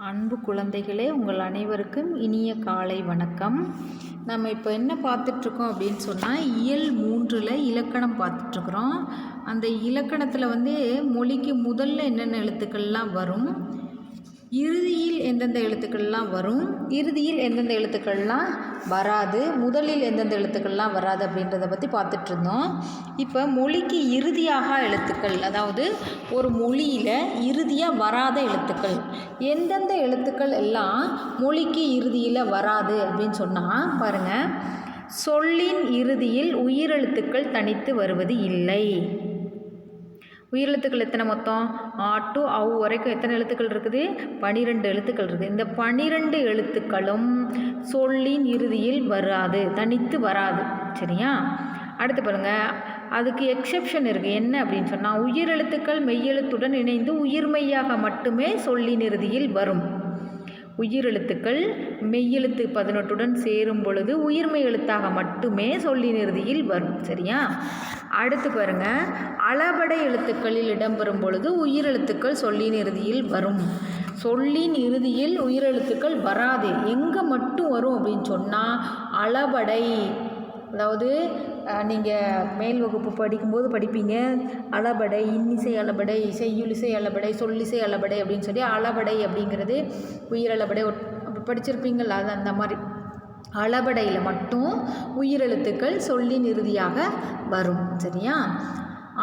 அன்பு குழந்தைகளே, உங்கள் அனைவருக்கும் இனிய காலை வணக்கம். நம்ம இப்போ என்ன பார்த்துட்ருக்கோம் அப்படின்னு சொன்னால், இயல் 3ல் இலக்கணம் பார்த்துட்ருக்குறோம். அந்த இலக்கணத்தில் மொழிக்கு முதல்ல என்னென்ன எழுத்துக்கள்லாம் வரும், இறுதியில் எந்தெந்த எழுத்துக்கள்லாம் வரும், இறுதியில் எந்தெந்த எழுத்துக்கள்லாம் வராது, முதலில் எந்தெந்த எழுத்துக்கள்லாம் வராது அப்படின்றத பற்றி பார்த்துட்ருந்தோம். இப்போ மொழிக்கு இறுதியாக எழுத்துக்கள், அதாவது ஒரு மொழியில் இறுதியாக வராத எழுத்துக்கள், எந்தெந்த எழுத்துக்கள் எல்லாம் மொழிக்கு இறுதியில் வராது அப்படின்னு சொன்னால் பாருங்கள். சொல்லின் இறுதியில் உயிரெழுத்துக்கள் தனித்து வருவது இல்லை. உயிரெழுத்துக்கள் எத்தனை மொத்தம்? ஆ டு அவ் வரைக்கும் எத்தனை எழுத்துக்கள் இருக்குது? 12 எழுத்துக்கள் இருக்குது. இந்த 12 எழுத்துக்களும் சொல்லின் இறுதியில் வராது, தனித்து வராது. சரியா? அடுத்து பாருங்கள், அதுக்கு எக்ஸெப்ஷன் இருக்குது. என்ன அப்படின்னு சொன்னால், உயிரெழுத்துக்கள் மெய்யெழுத்துடன் இணைந்து உயிர்மெய்யாக மட்டுமே சொல்லின் இறுதியில் வரும். உயிரெழுத்துக்கள் மெய்யெழுத்து 18உடன் சேரும் பொழுது உயிர்மெய் எழுத்தாக மட்டுமே சொல்லின் இறுதியில் வரும். சரியா? அடுத்து பாருங்கள், அளபடை எழுத்துக்களில் இடம்பெறும் பொழுது உயிரெழுத்துக்கள் சொல்லின் இறுதியில் வரும். சொல்லின் இறுதியில் உயிரெழுத்துக்கள் வராது. எங்கே மட்டும் வரும் அப்படின்னு சொன்னால் அளபடை, அதாவது நீங்கள் மேல் வகுப்பு படிக்கும்போது படிப்பீங்க. அளபடை, இன்னிசை அளபடை, செய்யுளிசை அளபடை, சொல்லிசை அளபடை அப்படின்னு சொல்லி அளபடை அப்படிங்கிறது உயிரளபடை அப்படி படிச்சிருப்பீங்களா? அது அந்த மாதிரி அளபடையில் மட்டும் உயிரெழுத்துக்கள் சொல்லின் இறுதியாக வரும். சரியா?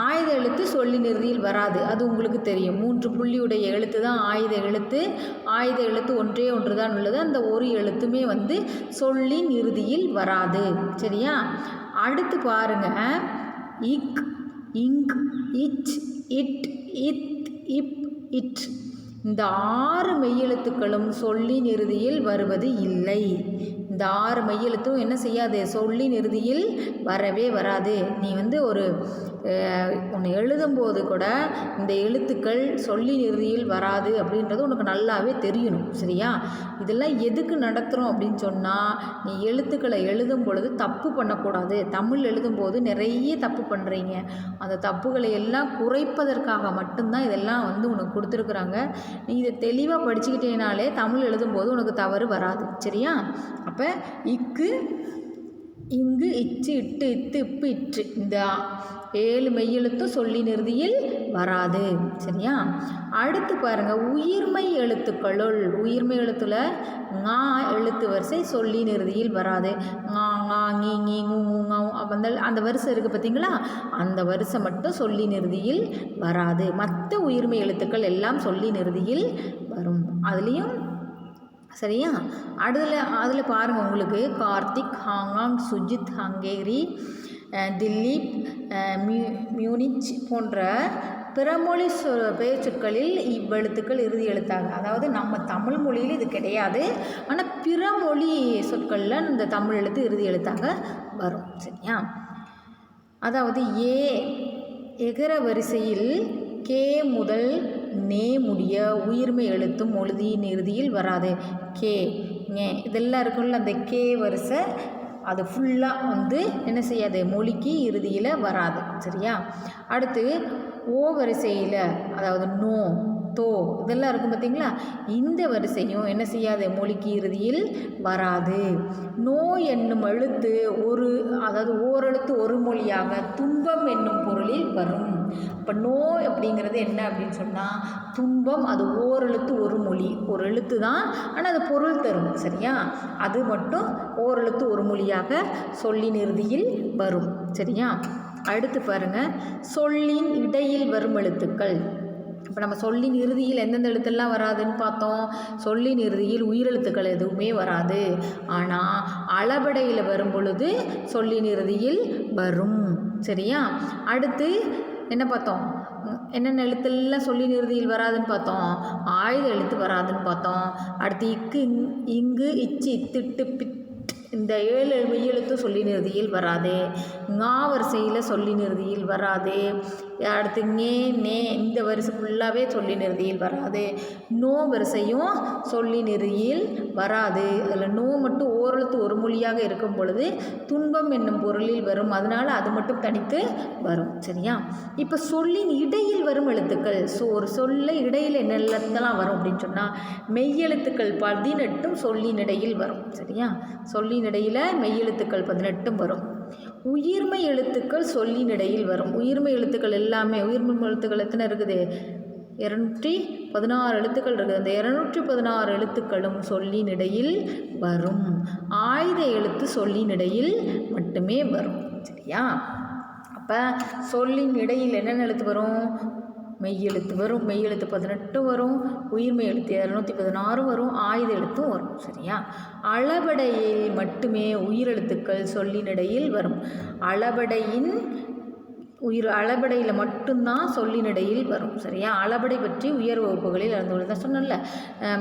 ஆயுத எழுத்து சொல்லின் இறுதியில் வராது. அது உங்களுக்கு தெரியும். 3 புள்ளியுடைய எழுத்து தான் ஆயுத எழுத்து. ஆயுத எழுத்து ஒன்றே ஒன்று தான் உள்ளது. அந்த ஒரு எழுத்துமே சொல்லின் இறுதியில் வராது. சரியா? அடுத்து பாருங்கள், இக், இங்க், இச், இட், இத், இப், இட், இந்த 6 மெய்யெழுத்துக்களும் சொல்லின் இறுதியில் வருவது இல்லை. இந்த 6 மெய்யெழுத்தும் என்ன செய்யாது? சொல்லின் இறுதியில் வரவே வராது. நீ ஒரு ஒன்று எழுதும்போது கூட இந்த எழுத்துக்கள் சொல்லின் இறுதியில் வராது அப்படின்றது உனக்கு நல்லாவே தெரியணும். சரியா? இதெல்லாம் எதுக்கு நடத்துகிறோம் அப்படின்னு சொன்னால், நீ எழுத்துக்களை எழுதும் பொழுது தப்பு பண்ணக்கூடாது. தமிழ் எழுதும்போது நிறைய தப்பு பண்ணுறீங்க. அந்த தப்புகளை எல்லாம் குறைப்பதற்காக மட்டும்தான் இதெல்லாம் உனக்கு கொடுத்துருக்குறாங்க. நீ இதை தெளிவாக படிச்சுக்கிட்டேனாலே தமிழ் எழுதும்போது உனக்கு தவறு வராது. சரியா? அப்போ இக்கு, இங்கு, இச்சு, இட்டு, இத்து, இப்பு, இற்று, இந்த 7 மெய்யெழுத்தும் சொல்லின் இறுதியில் வராது. சரியா? அடுத்து பாருங்கள், உயிர்மெய் எழுத்துக்களுள், உயிர்மெய் எழுத்துல ஙா எழுத்து வரிசை சொல்லின் இறுதியில் வராது. ஙா, ஙா, ngி, ngி, ngu, ngu, ngau, அந்த வரிசை இருக்குது பார்த்தீங்களா? அந்த வரிசை மட்டும் சொல்லின் இறுதியில் வராது. மற்ற உயிர்மெய் எழுத்துக்கள் எல்லாம் சொல்லின் இறுதியில் வரும். அதுலேயும் சரியா? அதில் பாருங்கள், உங்களுக்கு Karthik, Hong Kong, Sujith, Hungary, Dileep, Munich போன்ற பிறமொழி பெயர்ச்சொற்களில் இவ்வெழுத்துக்கள் இறுதி எழுத்தாக, அதாவது நம்ம தமிழ் மொழியில் இது கிடையாது, ஆனால் பிறமொழி சொற்களில் இந்த தமிழ் எழுத்து இறுதி எழுத்தாக வரும். சரியா? அதாவது எகர வரிசையில் கே முதல் நே முடிய உயிர்மெய் எழுத்தும் மொழியின் இறுதியில் வராது. கே, ஞே இதெல்லாம் இருக்குல்ல, அந்த கே வரிசை அது ஃபுல்லாக என்ன செய்யாது? மொழிக்கு இறுதியில் வராது. சரியா? அடுத்து ஓ வரிசையில், அதாவது நோ, தோ இதெல்லாம் இருக்கும் பார்த்தீங்களா? இந்த வரிசையும் என்ன செய்யாது? மொழிக்கு இறுதியில் வராது. நோ என்னும் எழுத்து அதாவது ஓரெழுத்து ஒரு மொழியாக துன்பம் என்னும் பொருளில் வரும். இப்போ நோ அப்படிங்கிறது என்ன அப்படின்னு சொன்னால், துன்பம், அது ஓரெழுத்து ஒரு மொழி, ஒரு எழுத்து தான், ஆனால் அது பொருள் தரும். சரியா? அது மட்டும் ஓரெழுத்து ஒரு மொழியாக சொல்லின் இறுதியில் வரும். சரியா? அடுத்து பாருங்கள், சொல்லின் இடையில் வரும் எழுத்துக்கள். இப்போ நம்ம சொல்லின் இறுதியில் எந்தெந்த எழுத்தெல்லாம் வராதுன்னு பார்த்தோம். சொல்லின் இறுதியில் உயிரெழுத்துக்கள் எதுவுமே வராது. ஆனால் அளபடையில் வரும் பொழுது சொல்லின் இறுதியில் வரும். சரியா? அடுத்து என்ன பார்த்தோம்? என்னென்ன எழுத்தெல்லாம் சொல்லின் இறுதியில் வராதுன்னு பார்த்தோம். ஆயுத எழுத்து வராதுன்னு பார்த்தோம். அடுத்து இக்கு, இங்கு, இச்சு, இத்து, இட்டு, பிட், இந்த 7 மெய்யெழுத்து சொல்லின் இறுதியில் வராது. ஞா வரிசையில் சொல்லின் இறுதியில் வராது. அடுத்து நே நே இந்த வரிசை ஃபுல்லாகவே சொல்லின் இறுதியில் வராது. நோ வரிசையும் சொல்லின் இறுதியில் வராது. அதில் நோ மட்டும் ஓரெழுத்து ஒரு மொழியாக இருக்கும் பொழுது துன்பம் என்னும் பொருளில் வரும். அதனால் அது மட்டும் தனித்து வரும். சரியா? இப்போ சொல்லின் இடையில் வரும் எழுத்துக்கள். ஒரு சொல்ல இடையில் என்ன எழுத்தெல்லாம் வரும் அப்படின்னு சொன்னால் மெய்யெழுத்துக்கள் 18 சொல்லின் இடையில் வரும். சரியா? சொல்லின் இடையில் மெய்யெழுத்துக்கள் 18 வரும். உயிர்மை எழுத்துக்கள் சொல்லின் இடையில் வரும். உயிர்மை எழுத்துக்கள் எல்லாமே உயிர்மை எழுத்துக்கள் எத்தனை இருக்குது? 216 எழுத்துக்கள் இருக்குது. அந்த 216 எழுத்துக்களும் சொல்லின் இடையில் வரும். ஆயுத எழுத்து சொல்லின் இடையில் மட்டுமே வரும். சரியா? அப்போ சொல்லின் இடையில் என்னென்ன எழுத்து வரும்? மெய்யெழுத்து வரும். மெய்யெழுத்து 18 வரும். உயிர்மை எழுத்து 216 வரும். ஆயுத எழுத்தும் வரும். சரியா? அளபடையில் மட்டுமே உயிரெழுத்துக்கள் சொல்லின் இடையில் வரும். அளபடையில் மட்டும்தான் சொல்லின் இடையில் வரும். சரியா? அளபடை பற்றி உயர் வகுப்புகளில் அறிந்து தான் சொன்னல.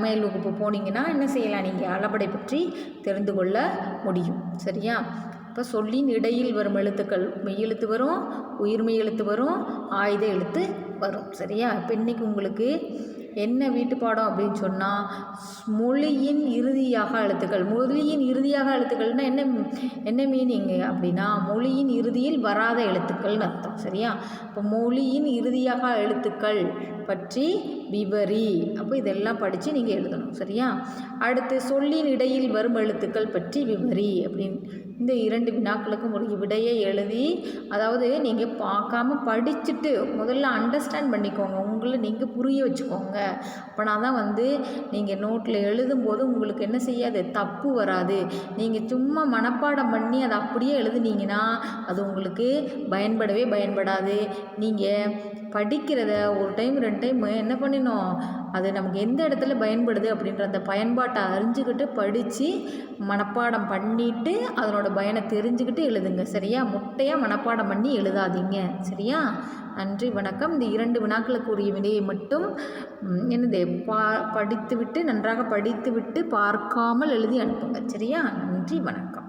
மேல் வகுப்பு போனீங்கன்னா என்ன செய்யலாம்? நீங்கள் அளபடை பற்றி தெரிந்து கொள்ள முடியும். சரியா? இப்போ சொல்லின் இடையில் வரும் எழுத்துக்கள் மெய்யெழுத்து வரும், உயிர்மெய் எழுத்து வரும், ஆயுத எழுத்து வரும். சரியா? இப்போ இன்றைக்கி உங்களுக்கு என்ன வீட்டு பாடம் அப்படின்னு சொன்னால் மொழியின் இறுதியாக எழுத்துக்கள். மொழியின் இறுதியாக எழுத்துக்கள்னால் என்ன மீனிங்கு அப்படின்னா மொழியின் இறுதியில் வராத எழுத்துக்கள்னு அர்த்தம். சரியா? இப்போ மொழியின் இறுதியாக எழுத்துக்கள் பற்றி விவரி. அப்போ இதெல்லாம் படித்து நீங்கள் எழுதணும். சரியா? அடுத்து சொல்லின் இடையில் வரும் எழுத்துக்கள் பற்றி விவரி அப்படின்னு இந்த 2 வினாக்களுக்கும் ஒரு விடையை எழுதி, அதாவது நீங்கள் பார்க்காம படிச்சுட்டு முதல்ல அண்டர்ஸ்டாண்ட் பண்ணிக்கோங்க. உங்களை நீங்கள் புரிய வச்சுக்கோங்க. அப்போனா தான் நீங்கள் நோட்டில் எழுதும்போது உங்களுக்கு என்ன செய்யாது? தப்பு வராது. நீங்கள் சும்மா மனப்பாடம் பண்ணி அதை அப்படியே எழுதுனீங்கன்னா அது உங்களுக்கு பயன்படாது. நீங்கள் படிக்கிறத ஒரு டைம் 2 டைம் என்ன பண்ணினோம், அது நமக்கு எந்த இடத்துல பயன்படுது அப்படின்ற அந்த பயன்பாட்டை அறிஞ்சுக்கிட்டு படித்து மனப்பாடம் பண்ணிவிட்டு அதனோட பயனை தெரிஞ்சுக்கிட்டு எழுதுங்க. சரியா? முட்டையாக மனப்பாடம் பண்ணி எழுதாதீங்க. சரியா? நன்றி, வணக்கம். இந்த 2 வினாக்களுக்குரிய விடையை மட்டும் நன்றாக படித்துவிட்டு பார்க்காமல் எழுதி அனுப்புங்க. சரியா? நன்றி, வணக்கம்.